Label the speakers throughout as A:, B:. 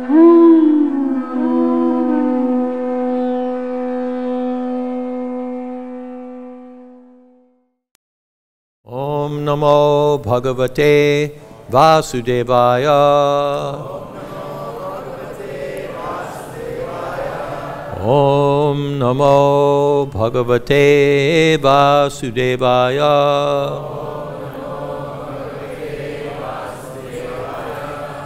A: Om Namo Bhagavate Vasudevaya. Om Namo Bhagavate Vasudevaya.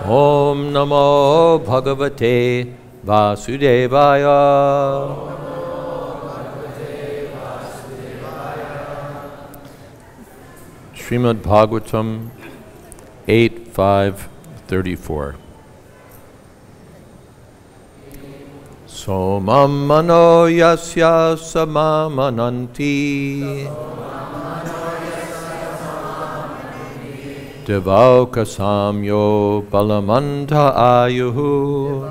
A: Om Namo Bhagavate Vasudevaya. Srimad Bhagavatam 8.5.34. Somam mano yasya samamananti devauka samyo balamanta ayuhu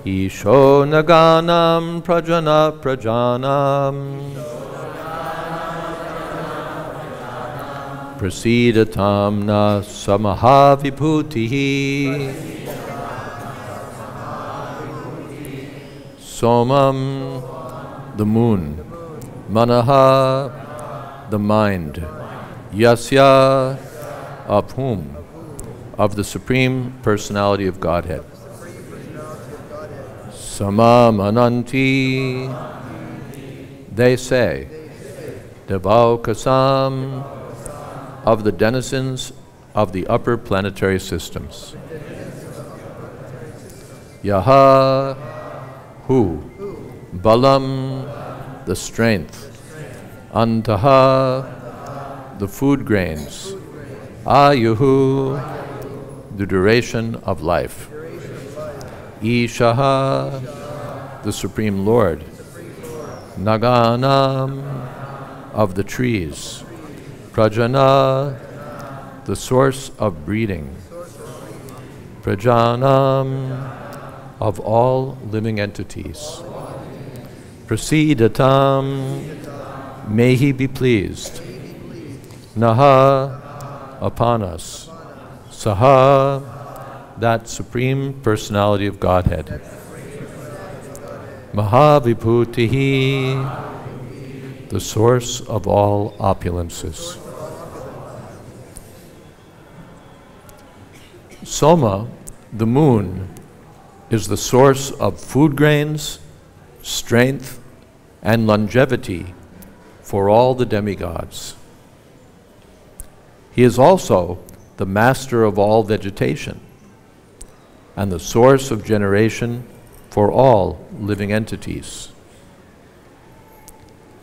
A: isho naganam prajana prajanam prasidatam na samahavibhutihi Somam, the moon, Manaha, the mind, Yasya, of whom? Of the Supreme Personality of Godhead. Samamananti, they say, Devaukasam, of the denizens of the upper planetary systems. Yaha, who? Balam, the strength. Antaha, the food grains. Ayuhu, the duration of life. Ishaha, the Supreme Lord. Naganam, of the trees. Prajana, the source of breeding. Prajanam, of all living entities. Prasidatam, may he be pleased. Naha, upon us. Saha, that Supreme Personality of Godhead. Mahavibhutihi, the source of all opulences. Soma, the moon, is the source of food grains, strength, and longevity for all the demigods. He is also the master of all vegetation and the source of generation for all living entities.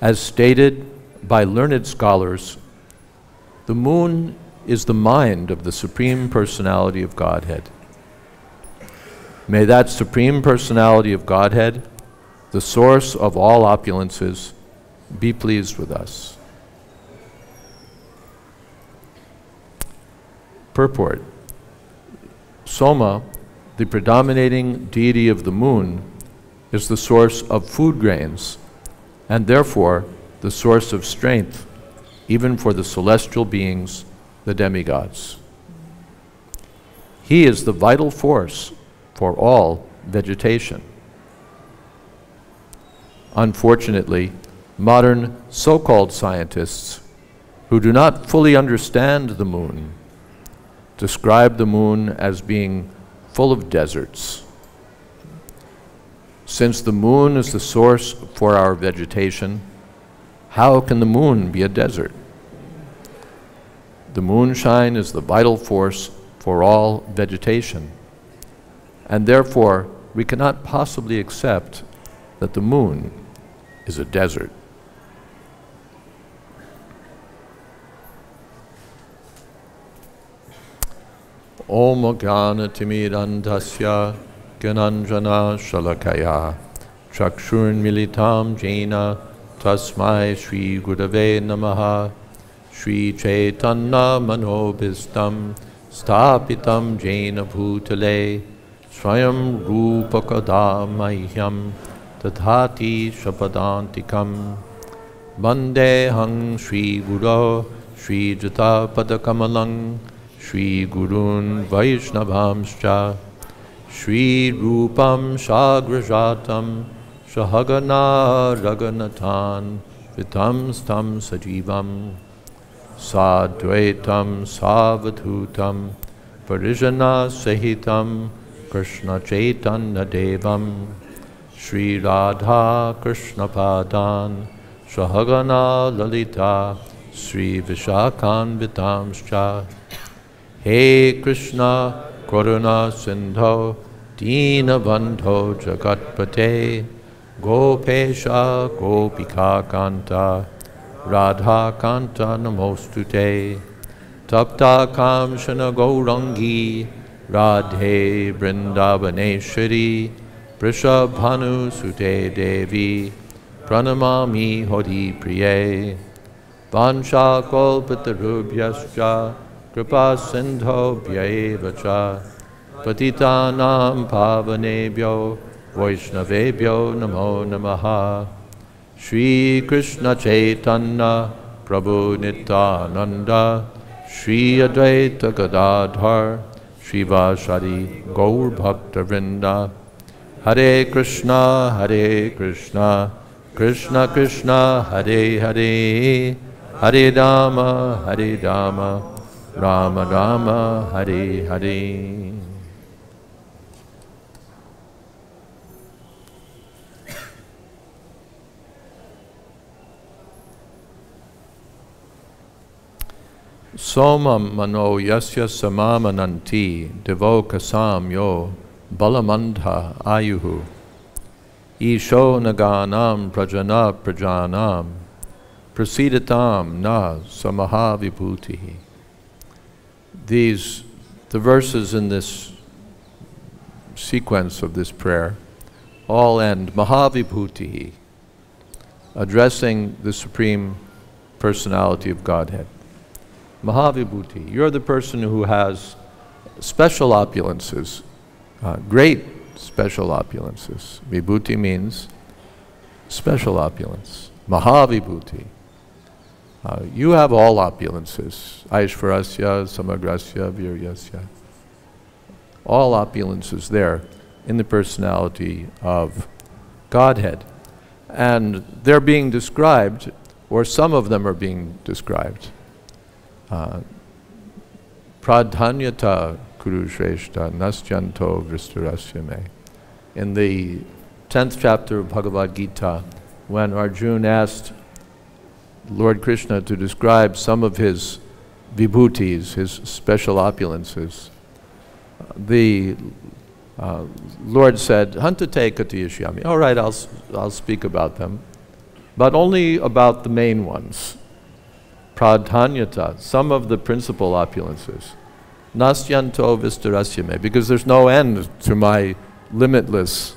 A: As stated by learned scholars, the moon is the mind of the Supreme Personality of Godhead. May that Supreme Personality of Godhead, the source of all opulences, be pleased with us. Purport. Soma, the predominating deity of the moon, is the source of food grains, and therefore the source of strength, even for the celestial beings, the demigods. He is the vital force for all vegetation. Unfortunately, modern so-called scientists who do not fully understand the moon describe the moon as being full of deserts. Since the moon is the source for our vegetation, how can the moon be a desert? The moonshine is the vital force for all vegetation, and therefore we cannot possibly accept that the moon is a desert. Om Jnana Timidandasya Gyananjana Shalakaya Chakshurn Militam Jena Tasmai Shri Gurave Namaha Shri Chaitanya Manobhistam Stapitam Jena Bhutale Swayam Rupakada Mahyam Tathati Shapadantikam Bande Hang Shri Guru Shri Jata Padakamalang Shri Gurun Vaishnavamscha Shri Rupam Shagrajatam Shahagana Raganathan Vitam Stam Sajivam Sadvaitam Savadhutam Parijana Sahitam Krishna Chaitanya Devam Shri Radha Krishna Padan Shahagana Lalita Sri Vishakhan Vitamscha He Krishna Karuna Sindho Dina Bandho Jagatpate Gopesha Gopika Kanta Radha Kanta Namostute Tapta Kamshana Gaurangi Radhe Vrindavaneshwari Prishabhanu Sute Devi Pranamami Hodi Priye Vansha Kalpatarubhyascha Kripa Sindho Vyaevacha Patitanam Pavanebhyo Vaishnavebhyo Namo Namaha Shri Krishna Chaitanya Prabhu Nityananda Shri Advaita Gadadhar Shri Vashadi Gaur Bhakta Vrinda Hare Krishna Krishna Krishna Hare Hare Hare Rama Rama Rama Hare Hare. Somam mano yasya samamananti devokasam yo balamandha ayuhu isho naganam prajana prajanam prasidatam na samahavibhuti. The verses in this sequence of this prayer all end Mahavibhuti, addressing the Supreme Personality of Godhead. Mahavibhuti, you're the person who has special opulences, great special opulences. Vibhuti means special opulence. Mahavibhuti. You have all opulences. Aishvarasya, Samagrasya, Viryasya. All opulences there in the personality of Godhead. And they're being described, or some of them are being described. Pradhanyata Kurushreshta Nastyanto Vristarasya Me. In the 10th chapter of Bhagavad-Gita, when Arjuna asked Lord Krishna to describe some of his vibhutis, his special opulences, the Lord said, Hantate Katiyashyami. All right, I'll speak about them, but only about the main ones. Pradhanyata, some of the principal opulences. Nastyanto Vistarasyame, because there's no end to my limitless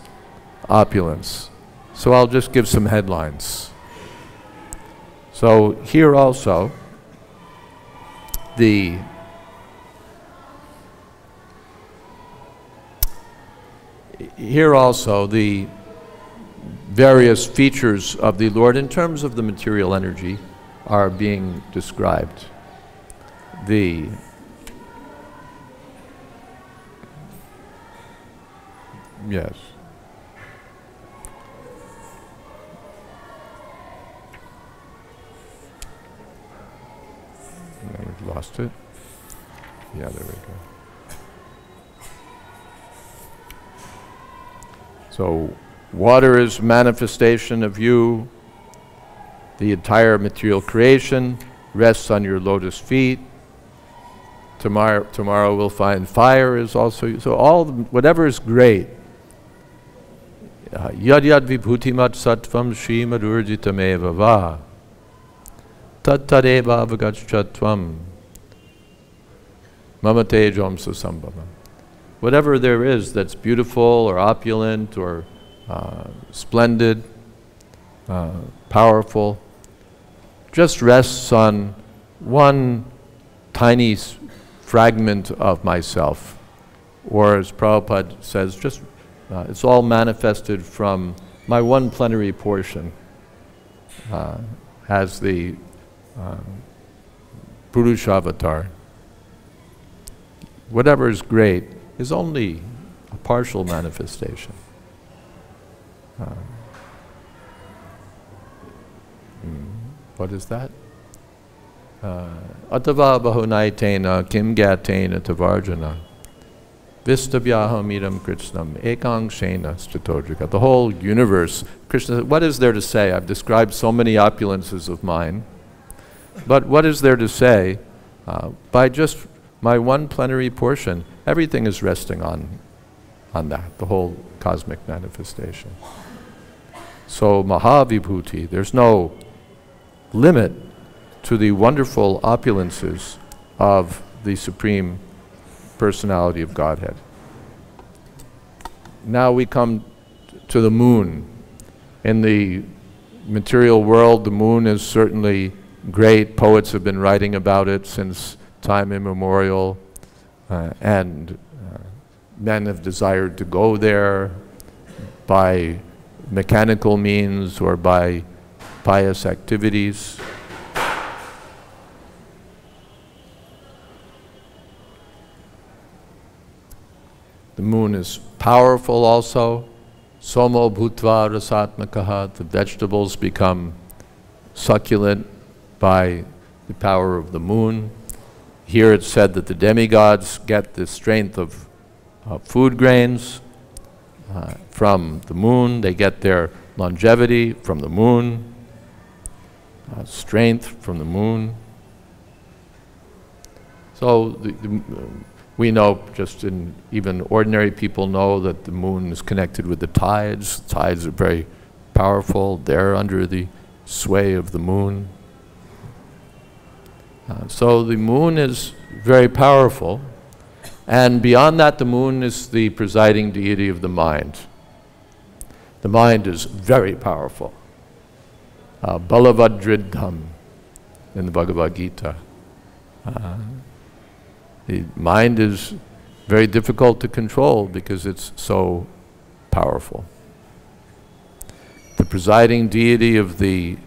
A: opulence. So I'll just give some headlines. So here also, the various features of the Lord in terms of the material energy are being described. Yes. We've lost it. Yeah, there we go. So, water is manifestation of you. The entire material creation rests on your lotus feet. Tomorrow we'll find fire is also you. So whatever is great. Yad yad vibhutimat sattvam shri madurjitameva va. Tat tadeva avagachatvam. Mama tejam sasambhava. Whatever there is that's beautiful or opulent or splendid, powerful, just rests on one tiny fragment of myself. Or as Prabhupada says, just it's all manifested from my one plenary portion as the Purusha avatar. whatever is great is only a partial manifestation. What is that? Atava bahunaitena kim gatena tavarjana vistabhyaham idam krishnam ekang shena stratodrika. The whole universe, Krishna, what is there to say? I've described so many opulences of mine, but what is there to say? By just my one plenary portion, everything is resting on that, the whole cosmic manifestation. So Mahavibhuti, there's no limit to the wonderful opulences of the Supreme Personality of Godhead. Now we come to the moon. In the material world, the moon is certainly great. Poets have been writing about it since time immemorial, and men have desired to go there by mechanical means or by pious activities. The moon is powerful also. Somo bhutva rasatmakaha. The vegetables become succulent by the power of the moon. Here it's said that the demigods get the strength of food grains from the moon. They get their longevity from the moon, strength from the moon. So we know, just in even ordinary people know, that the moon is connected with the tides. The tides are very powerful. They're under the sway of the moon. So the moon is very powerful. And beyond that, the moon is the presiding deity of the mind. The mind is very powerful. Balavadridham in the Bhagavad-Gita. The mind is very difficult to control because it's so powerful. The presiding deity of the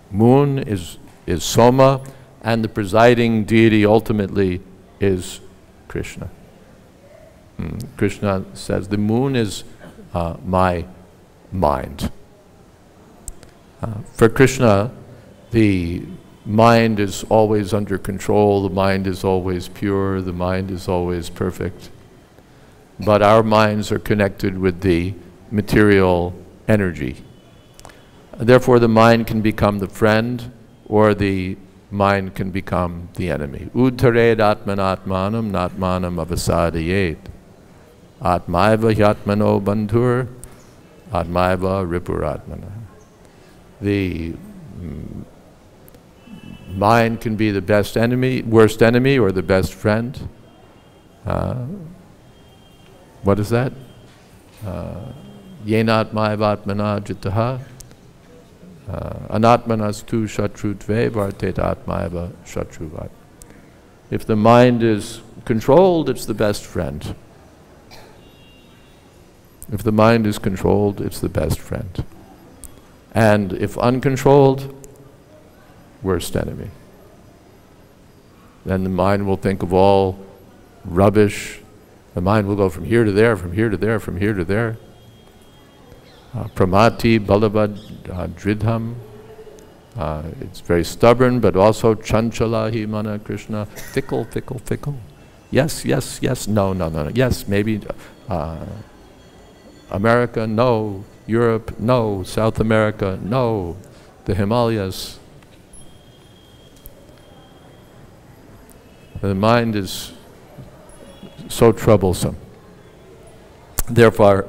A: moon is Soma, and the presiding deity ultimately is Krishna. Krishna says, the moon is my mind. For Krishna, the mind is always under control, the mind is always pure, the mind is always perfect. But our minds are connected with the material energy. Therefore, the mind can become the friend, or the mind can become the enemy. Udtared atmanatmanam natmanam avasadayet. Atmaiva hyatmano bandhur, atmaiva ripuratmana. The mind can be the best enemy, worst enemy, or the best friend. What is that? Yenatmaivatmana jitaha. Anatmanastu shatrutve vartet atmaiva shatruvat. If the mind is controlled, it's the best friend. If the mind is controlled, it's the best friend. And if uncontrolled, worst enemy. Then the mind will think of all rubbish. The mind will go from here to there, from here to there, from here to there. Pramati balavad dridham. It's very stubborn, but also chanchala himana Krishna. Fickle, fickle, fickle. Yes, yes, yes. No, no, no, no. Yes, maybe America, no. Europe, no. South America, no. The Himalayas. The mind is so troublesome. Therefore,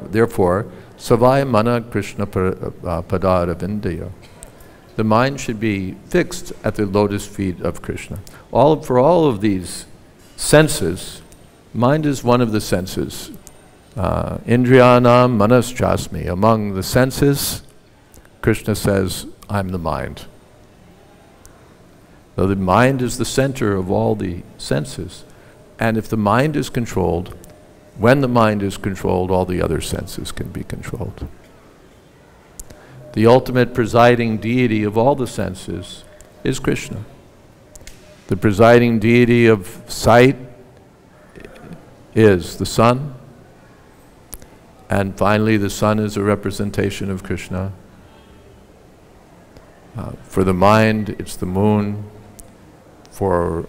A: savaya mana Krishna padara vindaya. The mind should be fixed at the lotus feet of Krishna. For all of these senses, mind is one of the senses. Indriyanam manaschasmi. Among the senses, Krishna says, I'm the mind. So the mind is the center of all the senses. And if the mind is controlled, when the mind is controlled, all the other senses can be controlled. The ultimate presiding deity of all the senses is Krishna. The presiding deity of sight is the sun. And finally, the sun is a representation of Krishna. For the mind, it's the moon. For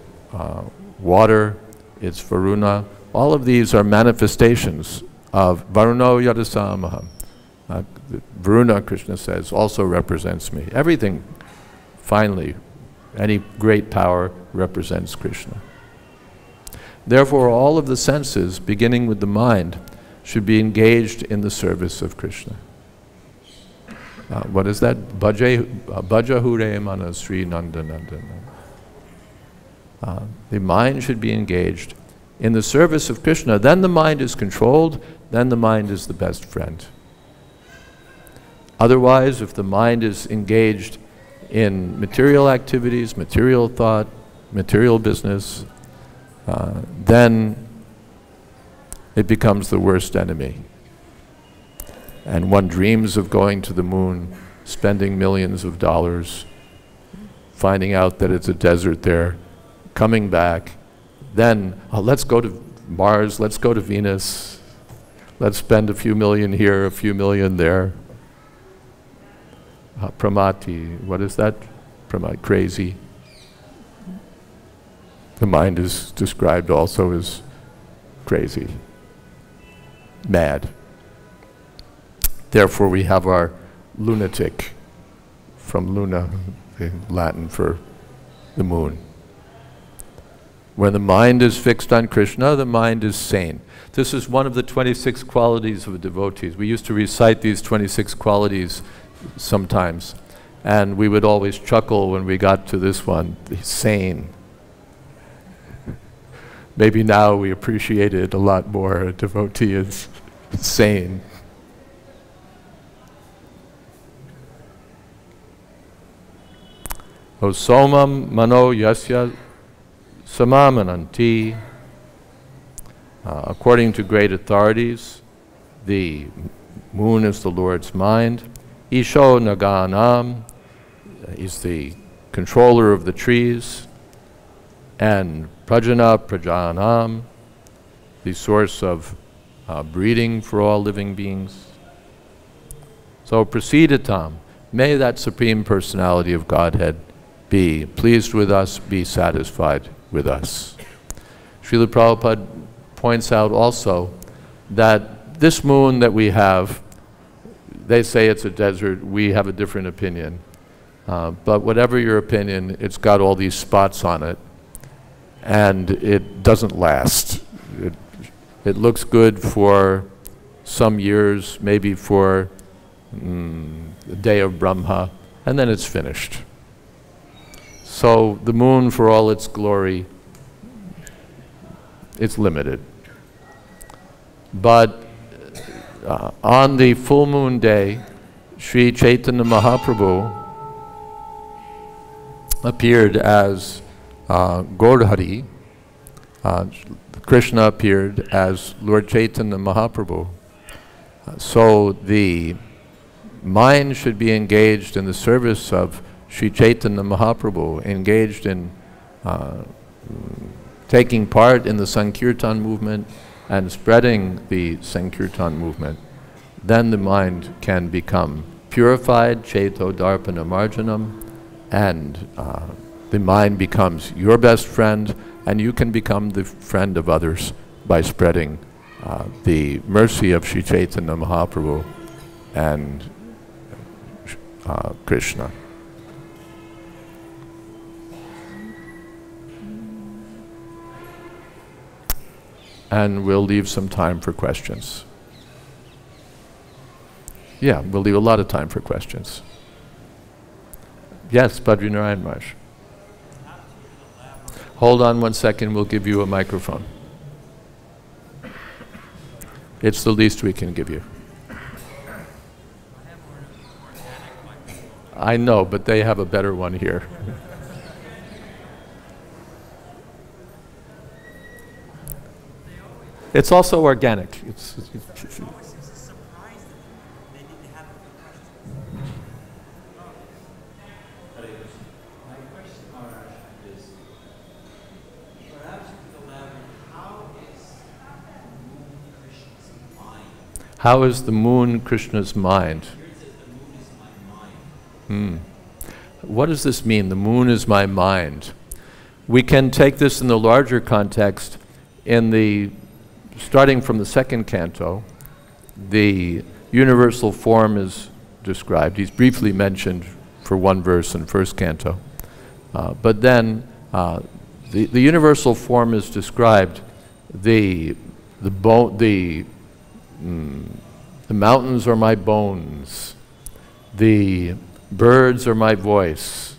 A: water, it's Varuna. All of these are manifestations of Varuno Yadasamaham. Varuna, Krishna says, also represents me. Everything, finally, any great power represents Krishna. Therefore, all of the senses, beginning with the mind, should be engaged in the service of Krishna. What is that? Bhaja Hure Mana Sri Nanda Nanda. The mind should be engaged in the service of Krishna. Then the mind is controlled, then the mind is the best friend. Otherwise, if the mind is engaged in material activities, material thought, material business, then it becomes the worst enemy. And one dreams of going to the moon, spending millions of dollars, finding out that it's a desert there, coming back, then let's go to Mars, let's go to Venus, let's spend a few million here, a few million there. Pramati, what is that? Crazy. The mind is described also as crazy, mad. Therefore we have our lunatic, from luna, the Latin for the moon. When the mind is fixed on Krishna, the mind is sane. This is one of the 26 qualities of devotees. We used to recite these 26 qualities sometimes, and we would always chuckle when we got to this one, the sane. Maybe now we appreciate it a lot more. A devotee is sane. O somam mano yasya samamananti. According to great authorities, the moon is the Lord's mind. Isho naganam is the controller of the trees. And prajana prajanam, the source of breeding for all living beings. So prasidatam, may that Supreme Personality of Godhead be pleased with us, be satisfied with us. Srila Prabhupada points out also that this moon that we have, they say it's a desert, we have a different opinion. But whatever your opinion, it's got all these spots on it, and it doesn't last. It looks good for some years, maybe for the day of Brahma, and then it's finished. So the moon, for all its glory, it's limited. But on the full moon day, Sri Chaitanya Mahaprabhu appeared as Gaudhari. Krishna appeared as Lord Chaitanya Mahaprabhu. So the mind should be engaged in the service of Sri Chaitanya Mahaprabhu, engaged in taking part in the Sankirtan movement and spreading the Sankirtan movement. Then the mind can become purified, Cheto Darpana Marjanam, and the mind becomes your best friend, and you can become the friend of others by spreading the mercy of Sri Chaitanya Mahaprabhu and Krishna. And we'll leave some time for questions. Yeah, we'll leave a lot of time for questions. Yes, Badrinarayan Maharaj. Hold on 1 second, we'll give you a microphone. It's the least we can give you. I know, but they have a better one here. It's also organic. It's How is the moon Krishna's mind?
B: Here it says the moon is my mind.
A: What does this mean? The moon is my mind. We can take this in the larger context. Starting from the second canto, the universal form is described. He's briefly mentioned for one verse in first canto. But then the universal form is described. The mountains are my bones. The birds are my voice.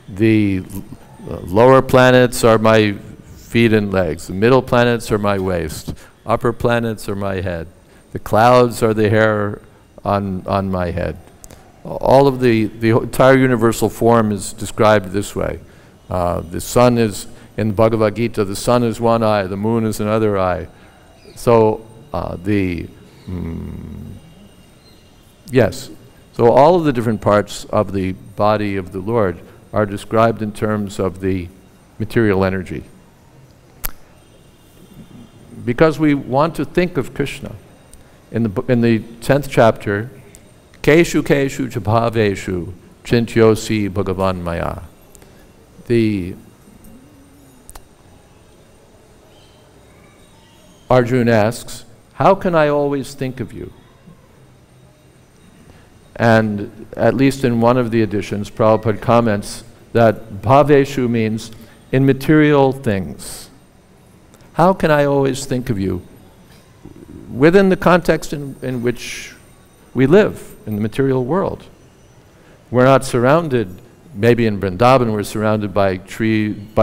A: The lower planets are my feet and legs. The middle planets are my waist. Upper planets are my head. The clouds are the hair on my head. All of the entire universal form is described this way. The sun is, in the Bhagavad-Gita, the sun is one eye, the moon is another eye. So yes. So all of the different parts of the body of the Lord are described in terms of the material energy. Because we want to think of Krishna. In the 10th chapter, Keshu Keshu Chabhaveshu Chintyosi Bhagavan Maya. Arjuna asks, how can I always think of you? And at least in one of the editions, Prabhupada comments that bhaveshu means in material things. How can I always think of you within the context in which we live, in the material world? We're not surrounded, maybe in Vrindavan we're surrounded by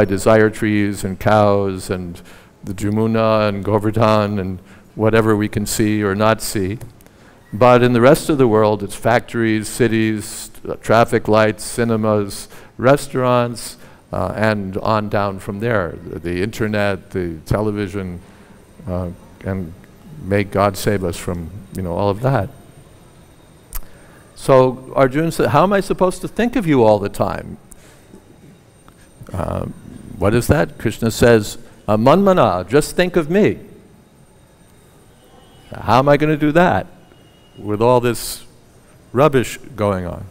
A: desire trees and cows and the Jamuna and Govardhan and whatever we can see or not see. But in the rest of the world, it's factories, cities, traffic lights, cinemas, restaurants, and on down from there. The internet, the television, and may God save us from all of that. So Arjuna said, how am I supposed to think of you all the time? What is that? Krishna says, manmana, just think of me. How am I going to do that with all this rubbish going on?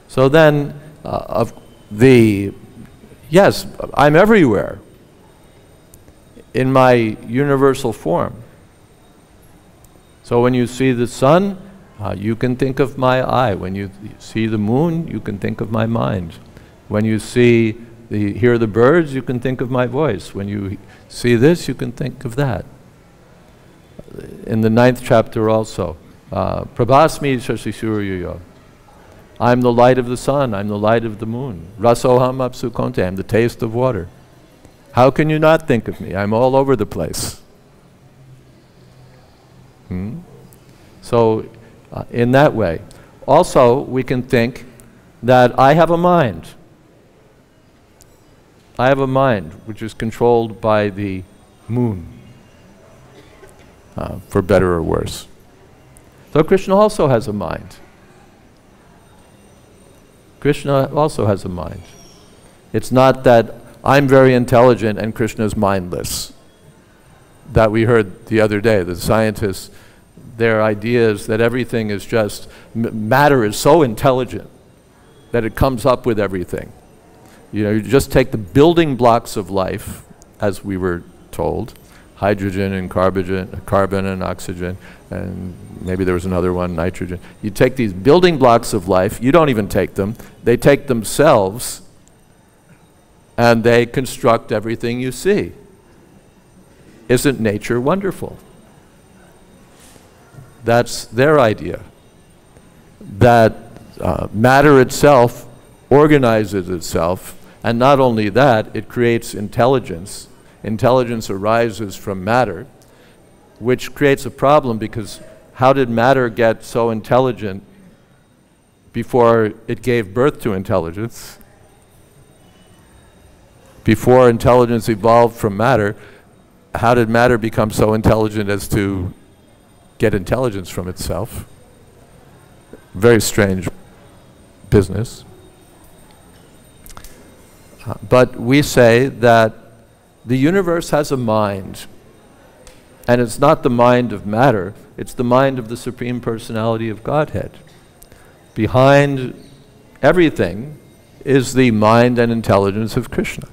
A: So then, yes, I'm everywhere in my universal form. So when you see the sun, you can think of my eye. When you see the moon, you can think of my mind. When you hear the birds, you can think of my voice. When you see this, you can think of that. In the 9th chapter also, Prabhasmi Shashishuryuyo. I'm the light of the sun, I'm the light of the moon. Rasoham apsu konte, I'm the taste of water. How can you not think of me? I'm all over the place. So, in that way. Also, we can think that I have a mind. I have a mind which is controlled by the moon, for better or worse. So Krishna also has a mind. Krishna also has a mind. It's not that I'm very intelligent and Krishna's mindless. That we heard the other day, the scientists, their idea is that everything is just, matter is so intelligent that it comes up with everything. You just take the building blocks of life, as we were told, hydrogen and carbon and oxygen, and maybe there was another one, nitrogen. You take these building blocks of life, you don't even take them, they take themselves, and they construct everything you see. Isn't nature wonderful? That's their idea. That matter itself organizes itself, and not only that, it creates intelligence. Intelligence arises from matter, which creates a problem because how did matter get so intelligent before it gave birth to intelligence? Before intelligence evolved from matter, how did matter become so intelligent as to get intelligence from itself? Very strange business. But we say that the universe has a mind, and it's not the mind of matter, It's the mind of the Supreme Personality of Godhead. Behind everything is the mind and intelligence of Krishna.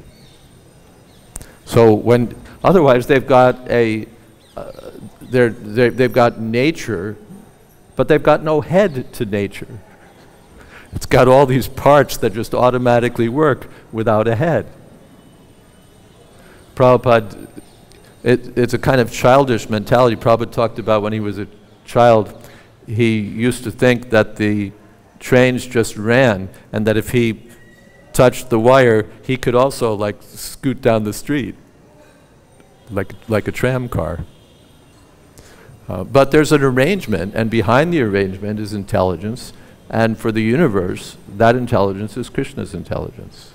A: So when, otherwise they've got they've got nature, but they've got no head to nature. It's got all these parts that just automatically work without a head. Prabhupada, it's a kind of childish mentality. Prabhupada talked about when he was a child, he used to think that the trains just ran, and that if he touched the wire, he could also like scoot down the street, like a tram car. But there's an arrangement, and behind the arrangement is intelligence, and for the universe, that intelligence is Krishna's intelligence.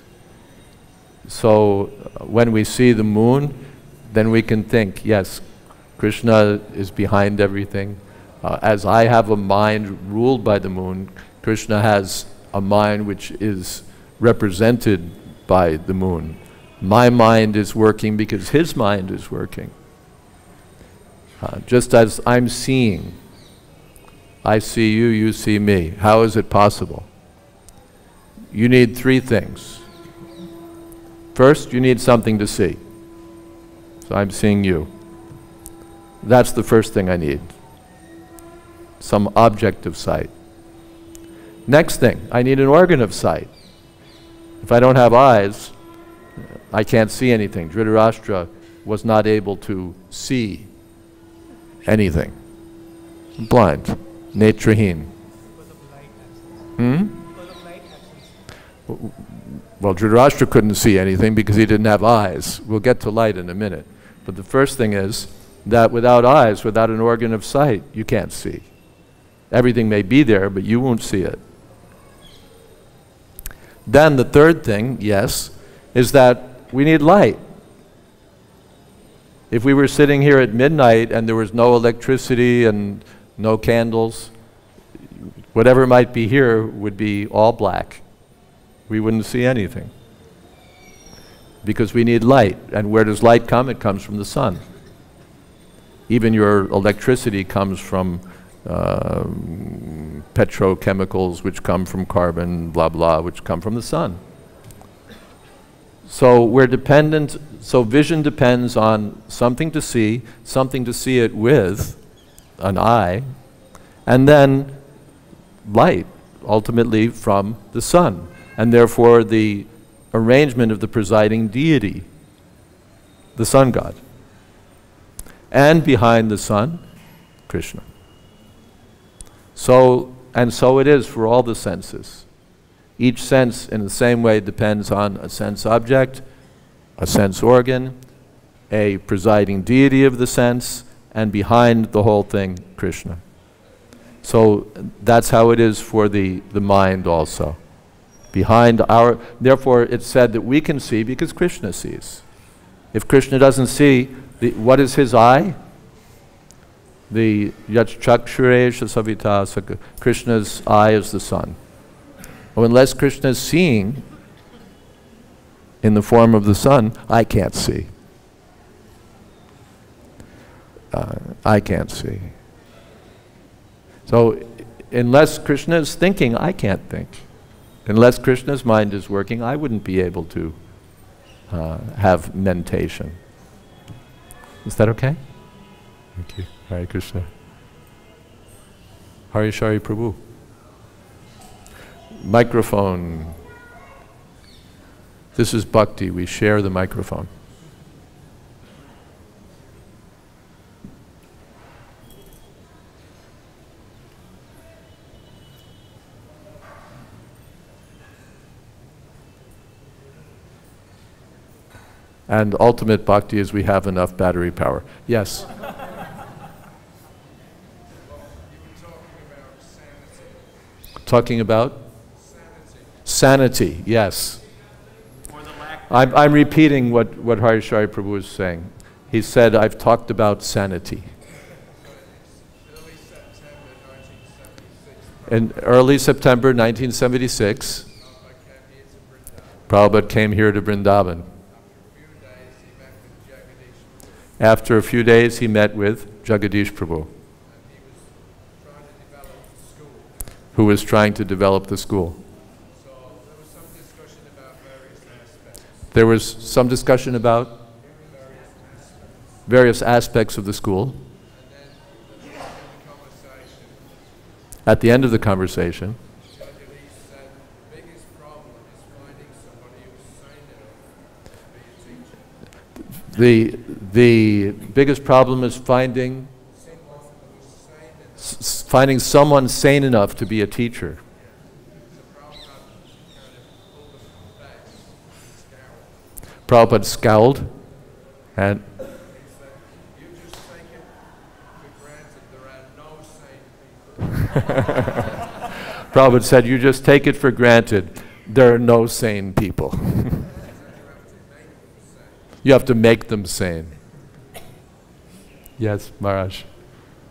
A: So when we see the moon, then we can think, yes, Krishna is behind everything. As I have a mind ruled by the moon, Krishna has a mind which is represented by the moon. My mind is working because his mind is working. Just as I'm seeing, I see you, you see me. How is it possible? You need three things. First, you need something to see. So I'm seeing you. That's the first thing I need. Some object of sight. Next thing, I need an organ of sight. If I don't have eyes, I can't see anything. Dhritarashtra was not able to see anything. Blind, netrahin. Well, Dhritarashtra couldn't see anything because he didn't have eyes. We'll get to light in a minute. But the first thing is that without eyes, without an organ of sight, you can't see. Everything may be there, but you won't see it. Then the third thing, yes, is that we need light. If we were sitting here at midnight and there was no electricity and no candles, whatever might be here would be all black. We wouldn't see anything. Because we need light. And where does light come? It comes from the sun. Even your electricity comes from petrochemicals, which come from carbon, blah, blah, which come from the sun. So we're dependent, so vision depends on something to see it with, an eye, and then light, ultimately from the sun. And therefore the arrangement of the presiding deity, the sun god. And behind the sun, Krishna. So it is for all the senses. Each sense in the same way depends on a sense object, a sense organ, a presiding deity of the sense, and behind the whole thing, Krishna. So that's how it is for the mind also. Behind our, therefore it's said that we can see because Krishna sees. If Krishna doesn't see, what is his eye? The Yachchakshuresha Savita, Krishna's eye is the sun. Well, unless Krishna is seeing in the form of the sun, I can't see. I can't see. So unless Krishna is thinking, I can't think. Unless Krishna's mind is working, I wouldn't be able to have mentation. Is that okay? Thank you. Hare Krishna. Hari Shari Prabhu. Microphone. This is bhakti. We share the microphone. And ultimate bhakti is we have enough battery power. Yes? Talking about? Sanity, yes. I'm repeating what Hari Shari Prabhu was saying. He said, I've talked about sanity. In early September 1976, Prabhupada came here to Vrindavan. After a few days, he met with Jagadish Prabhu. who was trying to develop the school.
C: So there was some discussion about various aspects.
A: There was some discussion about various aspects of the school.
C: And then at the end of the conversation,
A: At the end of the conversation,
C: Jayadvaita said the biggest problem is finding somebody who's sane enough to be a teacher.
A: the biggest problem is finding
C: Someone who's sane enough.
A: finding someone sane enough to be a teacher.
C: So Prabhupada kind of pulled them back, scowled.
A: Prabhupada scowled and
C: He said, you just take it for granted there are no sane people.
A: Prabhupada said, you just take it for granted there are no sane people. You have to make them sane. Yes, Maharaj.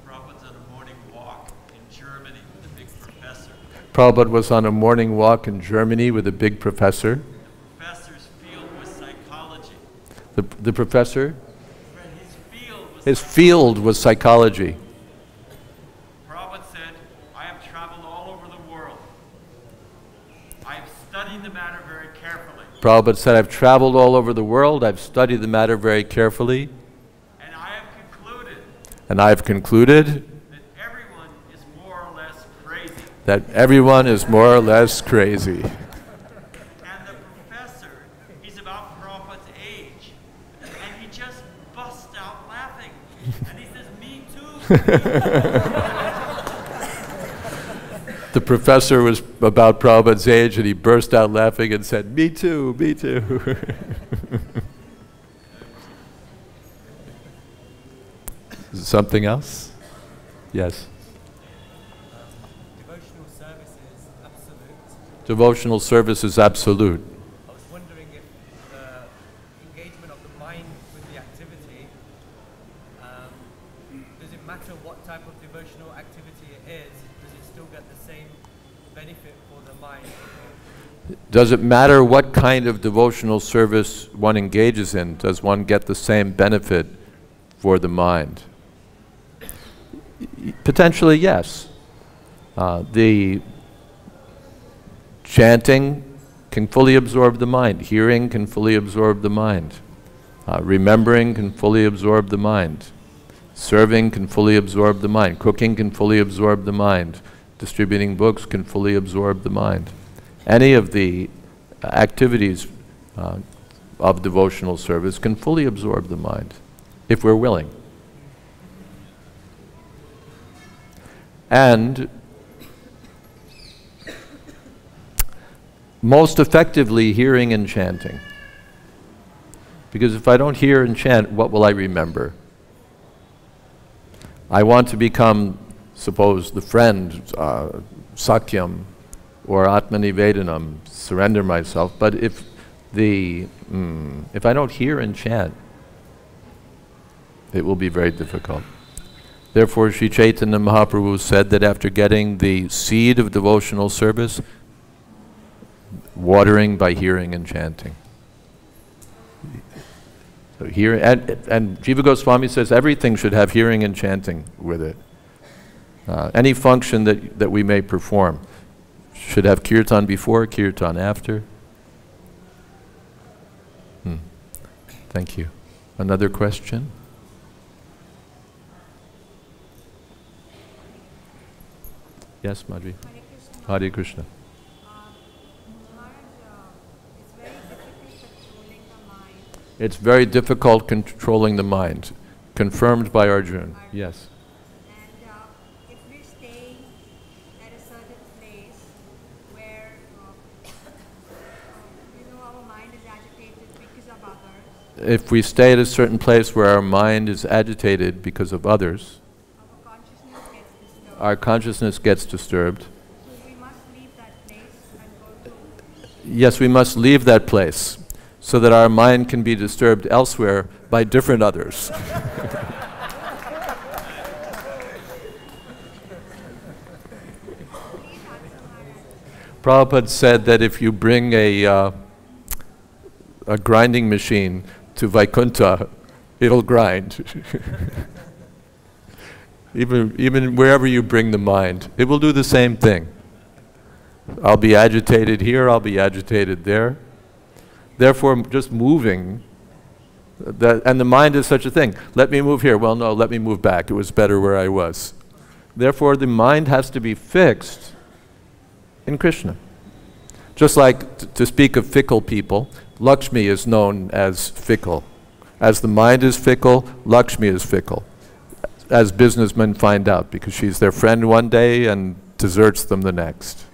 B: Prabhupada's on a morning walk in Germany with a big professor.
A: Prabhupada was on a morning walk in Germany with a big professor.
B: The professor's field was psychology.
A: The professor,
B: His field was
A: his field was psychology.
B: Prabhupada said, I have traveled all over the world. I have studied the matter very carefully.
A: Prabhupada said, I've traveled all over the world, I've studied the matter very carefully,
B: And I have concluded
A: and I've concluded
B: that everyone is more or less crazy.
A: that everyone is more or less crazy.
B: And the professor, he's about Prabhupada's age. And he just busts out laughing. And he says, me too.
A: The professor was about Prabhupada's age and he burst out laughing and said, me too, me too. Something else? Yes.
D: Devotional service is absolute.
A: Devotional service is absolute.
D: I was wondering if the engagement of the mind with the activity, does it matter what type of devotional activity it is? Does it still get the same benefit for the mind?
A: Does it matter what kind of devotional service one engages in? Does one get the same benefit for the mind? Potentially, yes. The chanting can fully absorb the mind. Hearing can fully absorb the mind. Remembering can fully absorb the mind. Serving can fully absorb the mind. Cooking can fully absorb the mind. Distributing books can fully absorb the mind. Any of the activities of devotional service can fully absorb the mind, if we're willing. And most effectively, hearing and chanting. Because if I don't hear and chant, what will I remember? I want to become, suppose, the friend, Sakyam, or Atmanivedanam, surrender myself. But if I don't hear and chant, it will be very difficult. Therefore, Sri Chaitanya Mahaprabhu said that after getting the seed of devotional service, watering by hearing and chanting. So and Jiva Goswami says everything should have hearing and chanting with it. Any function that we may perform should have kirtan before, kirtan after. Thank you. Another question? Yes, Madhvi. Hare Krishna. It's very difficult controlling the mind. Confirmed by Arjuna. Yes.
E: And if we stay at a certain place where our mind is agitated because of others,
A: If we stay at a certain place where our mind is agitated because of others,
E: our consciousness gets disturbed.
A: our consciousness gets disturbed.
E: So we must leave that place and go to.
A: Yes, we must leave that place so that our mind can be disturbed elsewhere by different others. Prabhupada said that if you bring a grinding machine to Vaikuntha, it'll grind. Even wherever you bring the mind, it will do the same thing. I'll be agitated here, I'll be agitated there. Therefore, just moving, and the mind is such a thing. Let me move here. Well, no, let me move back. It was better where I was. Therefore, the mind has to be fixed in Krishna. Just like, to speak of fickle people, Lakshmi is known as fickle. As the mind is fickle, Lakshmi is fickle. As businessmen find out, because she's their friend one day and deserts them the next.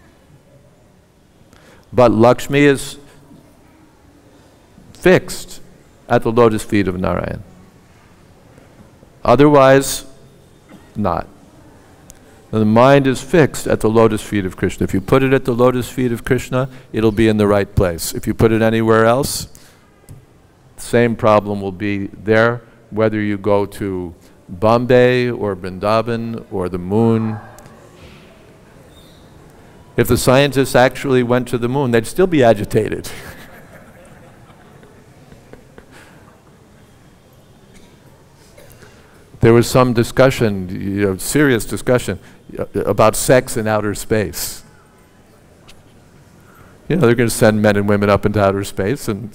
A: But Lakshmi is fixed at the lotus feet of Narayan. Otherwise, not. And the mind is fixed at the lotus feet of Krishna. If you put it at the lotus feet of Krishna, it'll be in the right place. If you put it anywhere else, the same problem will be there, whether you go to Bombay or Vrindavan or the moon. If the scientists actually went to the moon, they'd still be agitated. There was some discussion, serious discussion, about sex in outer space. They're going to send men and women up into outer space, and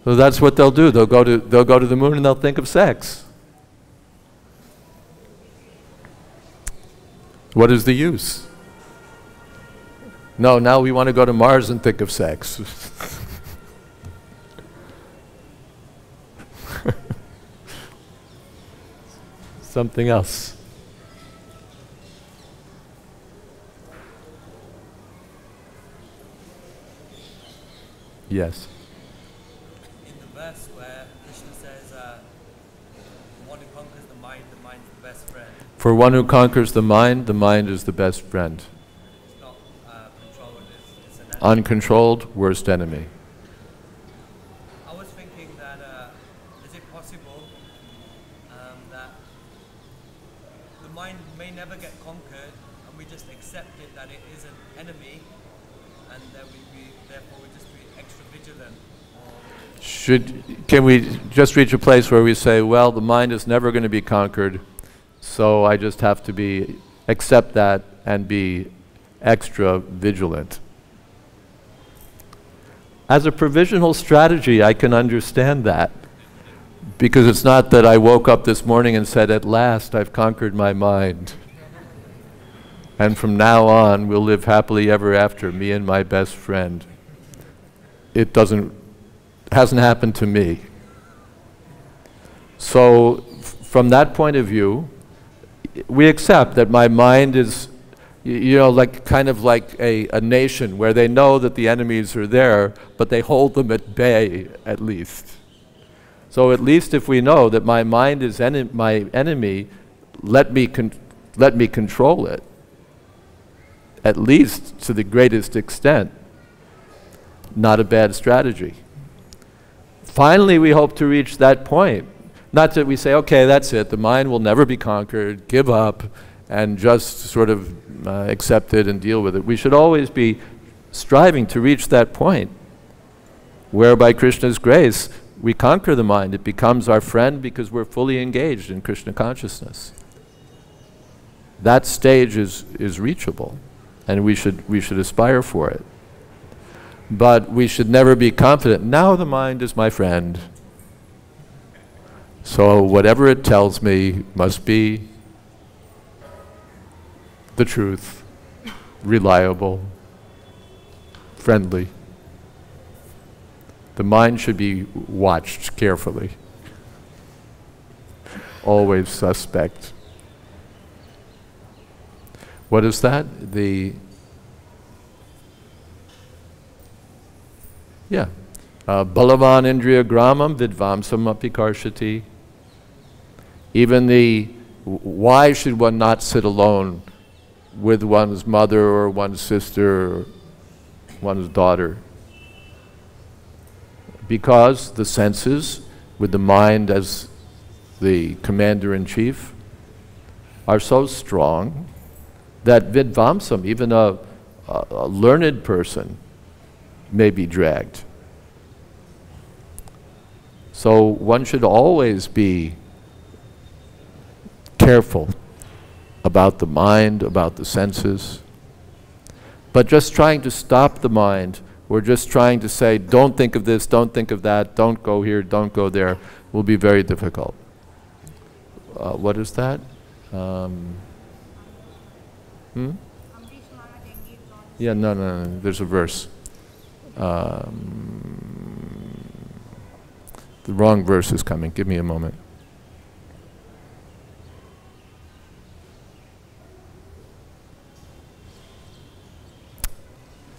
A: so that's what they'll do. They'll go to the moon and they'll think of sex. What is the use? No, now we want to go to Mars and think of sex. Something else. Yes.
D: In the verse where Krishna says, the one who conquers the mind is the best friend.
A: For one who conquers the mind is the best friend.
D: It's not controlled, it's an enemy.
A: Uncontrolled, worst enemy.
D: I was thinking that, is it possible that the mind may never get conquered and we just accept it that it is an enemy, and that therefore we just be extra vigilant?
A: Can we just reach a place where we say, well, the mind is never going to be conquered, so I just have to accept that and be extra vigilant? As a provisional strategy, I can understand that, because it's not that I woke up this morning and said, at last I've conquered my mind, and from now on we'll live happily ever after, me and my best friend. It hasn't happened to me. So from that point of view, we accept that my mind is, kind of like a nation where they know that the enemies are there, but they hold them at bay at least. So at least if we know that my mind is my enemy, let me control it, at least to the greatest extent. Not a bad strategy. Finally, we hope to reach that point. Not that we say, okay, that's it, the mind will never be conquered, give up, and just sort of accept it and deal with it. We should always be striving to reach that point where by Krishna's grace we conquer the mind. It becomes our friend because we're fully engaged in Krishna consciousness. That stage is reachable, and we should aspire for it. But we should never be confident, now the mind is my friend, so whatever it tells me must be the truth, reliable, friendly. The mind should be watched carefully, always suspect. What is that? Balavan indriya gramam vidvamsam api karshati. Even why should one not sit alone with one's mother or one's sister or one's daughter? Because the senses, with the mind as the commander-in-chief, are so strong that vidvamsam, even a learned person, may be dragged. So one should always be careful about the mind, about the senses. But just trying to stop the mind, or just trying to say, don't think of this, don't think of that, don't go here, don't go there, will be very difficult. What is that? Yeah, no, there's a verse. The wrong verse is coming. Give me a moment.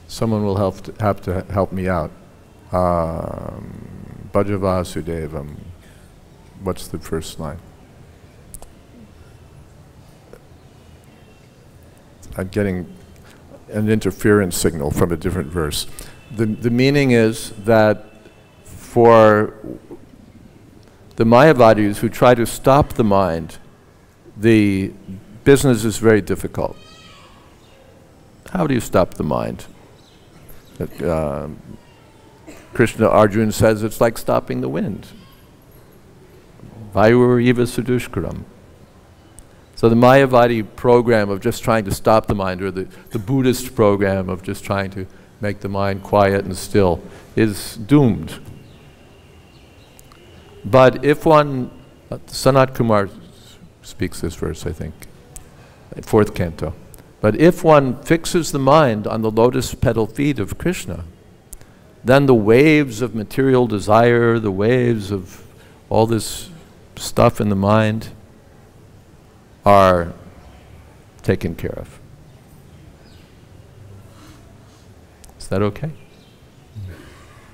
A: Someone will have to help me out. Bhajavasudevam. What's the first line? I'm getting an interference signal from a different verse. The meaning is that for the Mayavadis who try to stop the mind, the business is very difficult. How do you stop the mind? Krishna Arjuna says it's like stopping the wind. Vayur eva sudushkaram. So the Mayavadi program of just trying to stop the mind, or the Buddhist program of just trying to make the mind quiet and still, is doomed. But if one, Sanat Kumar speaks this verse, I think, 4th canto. But if one fixes the mind on the lotus petal feet of Krishna, then the waves of material desire, the waves of all this stuff in the mind are taken care of. Is that okay?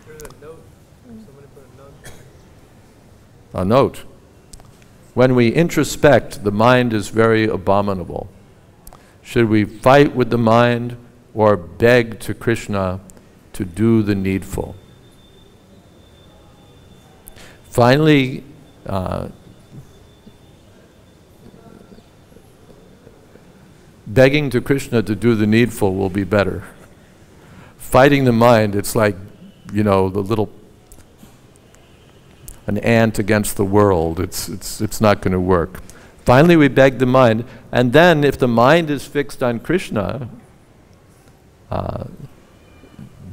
D: There's a note. Somebody put a note.
A: A note. When we introspect, the mind is very abominable. Should we fight with the mind or beg to Krishna to do the needful? Finally, begging to Krishna to do the needful will be better. Fighting the mind, it's like, you know, an ant against the world. It's not going to work. Finally, we beg the mind, and then if the mind is fixed on Krishna,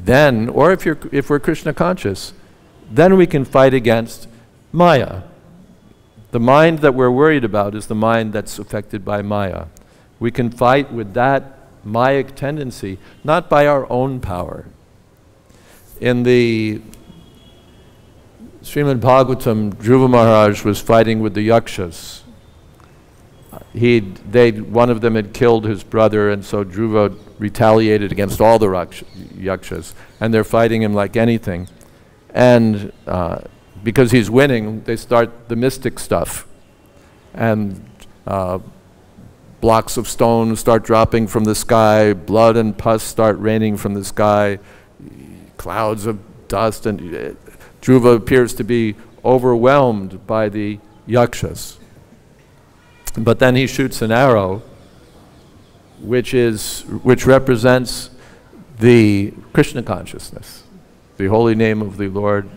A: then, or if we're Krishna conscious, then we can fight against Maya. The mind that we're worried about is the mind that's affected by Maya. We can fight with that Mayic tendency, not by our own power. In the Srimad Bhagavatam, Dhruva Maharaj was fighting with the Yakshas. One of them had killed his brother, and so Dhruva retaliated against all the Yakshas, and they're fighting him like anything. And because he's winning, they start the mystic stuff. And blocks of stone start dropping from the sky, blood and pus start raining from the sky, clouds of dust, and Dhruva appears to be overwhelmed by the Yakshas. But then he shoots an arrow, which represents the Krishna consciousness, the holy name of the Lord,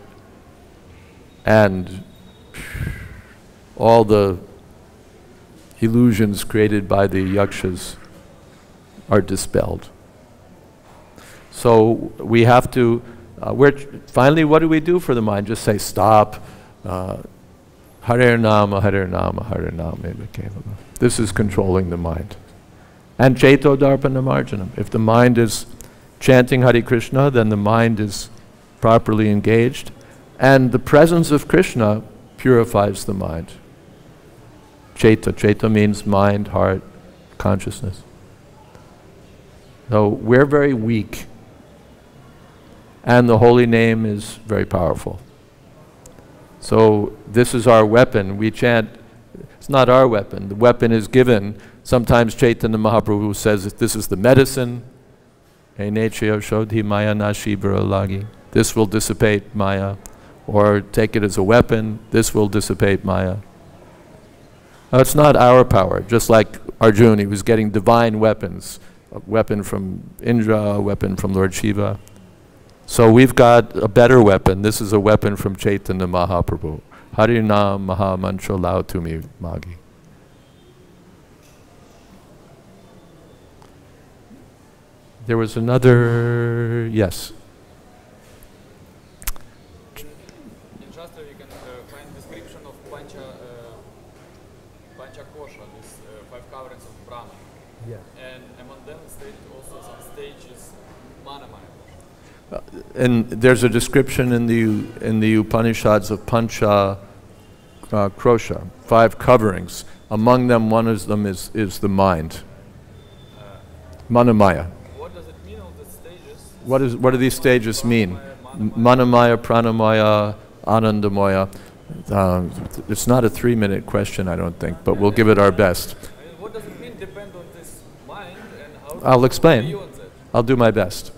A: and all the illusions created by the Yakshas are dispelled. So we have to, finally, what do we do for the mind? Just say, stop. Hare Nama, Hare Nama, Hare Nama. This is controlling the mind. And Chaito Darpana Marjanam. If the mind is chanting Hare Krishna, then the mind is properly engaged. And the presence of Krishna purifies the mind. Chaita means mind, heart, consciousness. So we're very weak. And the holy name is very powerful. So this is our weapon. We chant, it's not our weapon. The weapon is given. Sometimes Chaitanya Mahaprabhu says that this is the medicine. This will dissipate Maya. Or take it as a weapon. This will dissipate Maya. Now, it's not our power. Just like Arjuna, he was getting divine weapons. A weapon from Indra, a weapon from Lord Shiva. So we've got a better weapon. This is a weapon from Chaitanya Mahaprabhu. Harinam Maha Mantra Lao Tumi Magi. There was another, yes.
F: In Shastra you can find description of Pancha Kosha, these 5 coverings of Brahma.
G: Yeah.
F: And among them stated also some stages Manamaya.
A: And there's a description in the Upanishads of Pancha Krosha, 5 coverings. Among them, one of them is the mind. Manamaya.
F: What does it mean, all the stages?
A: What do these stages mean? Manamaya, Pranamaya, Anandamaya. It's not a 3-minute question, I don't think, but we'll give it our best.
F: I mean, what does it mean depend on this mind and how
A: I'll explain.
F: beyond that?
A: I'll do my best.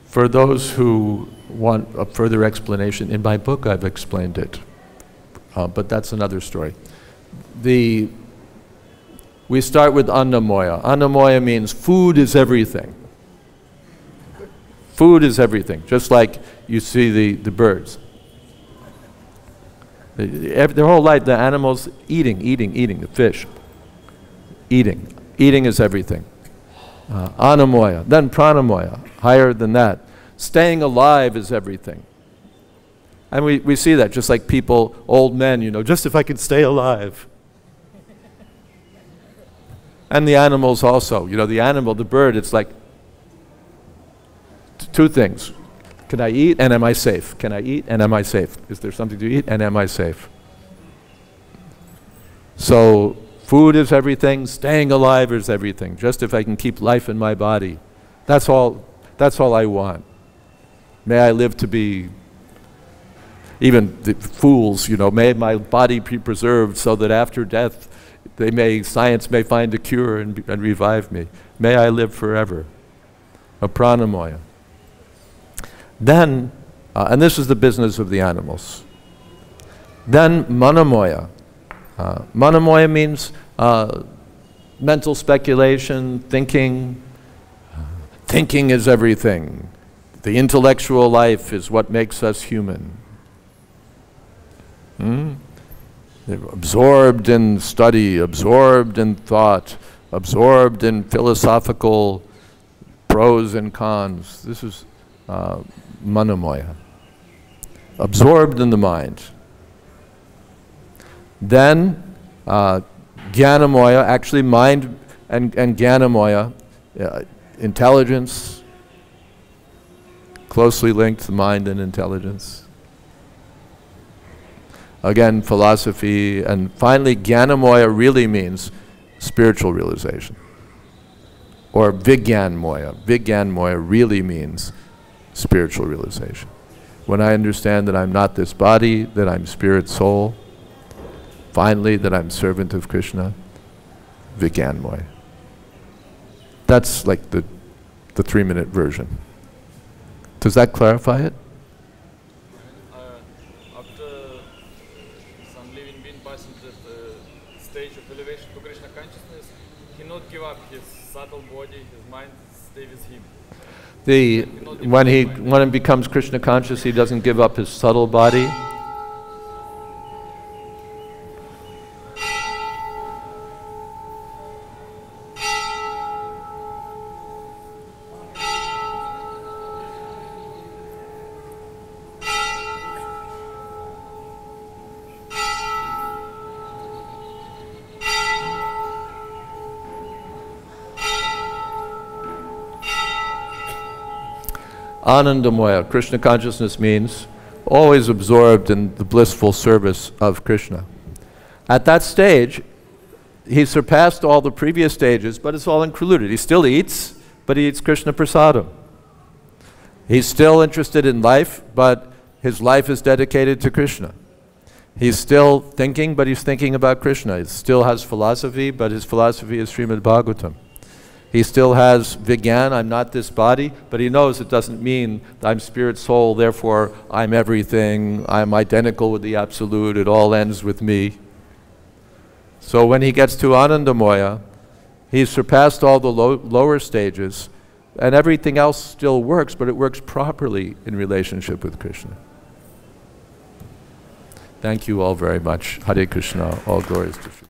A: For those who want a further explanation, in my book I've explained it, but that's another story. We start with Annamoya. Annamoya means food is everything. Food is everything, just like you see the birds. Their whole life, the animals eating, the fish. Eating is everything. Anamoya, then pranamoya, higher than that. Staying alive is everything. And we see that, just like people, old men, just if I could stay alive. And the animals also, the animal, the bird, it's like 2 things. Can I eat and am I safe? Can I eat and am I safe? Is there something to eat and am I safe? So food is everything, staying alive is everything. Just if I can keep life in my body. That's all I want. May I live to be, even the fools, may my body be preserved so that after death science may find a cure and revive me. May I live forever. A pranamoya. Then, and this is the business of the animals. Then manamoya. Manamoya means mental speculation, thinking. Thinking is everything. The intellectual life is what makes us human. They're absorbed in study, absorbed in thought, absorbed in philosophical pros and cons. This is manamoya. Absorbed in the mind. Then Gyanamoya, actually mind and Gyanamoya, intelligence, closely linked to mind and intelligence. Again, philosophy, and finally Gyanamoya really means spiritual realization. Or Vigyanmoya. Vigyanmoya really means spiritual realization. When I understand that I'm not this body, that I'm spirit soul, finally that I'm servant of Krishna, Vigyanmoya. That's like the 3-minute version. Does that clarify it?
F: After some living being passes that stage of elevation to Krishna consciousness, he not give up his subtle body, his mind stay with him.
A: When he becomes Krishna conscious, he doesn't give up his subtle body. Anandamoya, Krishna consciousness means always absorbed in the blissful service of Krishna. At that stage, he surpassed all the previous stages, but it's all included. He still eats, but he eats Krishna prasadam. He's still interested in life, but his life is dedicated to Krishna. He's still thinking, but he's thinking about Krishna. He still has philosophy, but his philosophy is Srimad Bhagavatam. He still has Vigyan, I'm not this body, but he knows it doesn't mean I'm spirit soul, therefore I'm everything, I'm identical with the Absolute, it all ends with me. So when he gets to Anandamoya, he's surpassed all the lower stages, and everything else still works, but it works properly in relationship with Krishna. Thank you all very much. Hare Krishna, all glories to Krishna.